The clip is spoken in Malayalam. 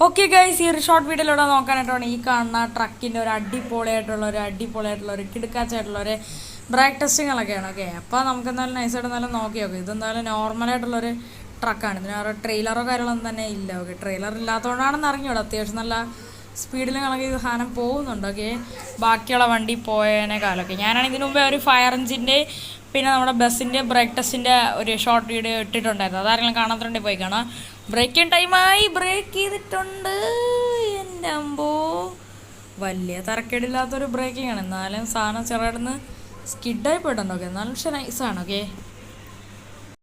ഓക്കെ ഗൈസ്, ഈ ഒരു ഷോർട്ട് വീഡിയോയിലൂടെ നോക്കാനായിട്ടാണ് ഈ കാണുന്ന ട്രക്കിൻ്റെ ഒരു അടിപൊളിയായിട്ടുള്ള ഒരു കിടുക്കാച്ചായിട്ടുള്ള ഒരു ബ്രേക്ക് ടെസ്റ്റിങ്ങളൊക്കെയാണ്. ഓക്കെ, അപ്പോൾ നമുക്ക് എന്തായാലും നൈസായിട്ട് എന്തായാലും നോക്കി നോക്കാം. ഇതെന്തായാലും നോർമലായിട്ടുള്ളൊരു ട്രക്കാണ്, ഇതിന് വേറെ ട്രെയിലറോ കാര്യങ്ങളൊന്നും തന്നെ ഇല്ല. ഓക്കെ, ട്രെയിലർ ഇല്ലാത്തതുകൊണ്ടാണെന്ന് അറിഞ്ഞൂടെ, അത്യാവശ്യം നല്ല സ്പീഡിൽ കണക്ക് ഇത് സാധനം പോകുന്നുണ്ട്. ഓക്കെ, ബാക്കിയുള്ള വണ്ടി പോയതിനേക്കാളൊക്കെ ഞാനാണെങ്കിൽ ഇതിനു മുമ്പേ ഒരു ഫയർ എഞ്ചിൻ്റെ പിന്നെ നമ്മുടെ ബസ്സിൻ്റെ ബ്രേക്ക് ടെസ്റ്റിൻ്റെ ഒരു ഷോർട്ട് വീഡിയോ ഇട്ടിട്ടുണ്ടായിരുന്നു. അതാരെങ്കിലും കാണാത്തതുകൊണ്ട് പോയി കാണാം. ബ്രേക്കിങ് ടൈമായി, ബ്രേക്ക് ചെയ്തിട്ടുണ്ട്. എൻ്റെ അമ്പോ, വലിയ തരക്കേടില്ലാത്തൊരു ബ്രേക്കിംഗ് ആണ്, എന്നാലും സാധനം ചെറുതായിട്ടൊന്ന് സ്കിഡായി പോയിട്ടുണ്ട്. ഓക്കെ, എന്നാലും പക്ഷേ നൈസാണ്. ഓക്കെ.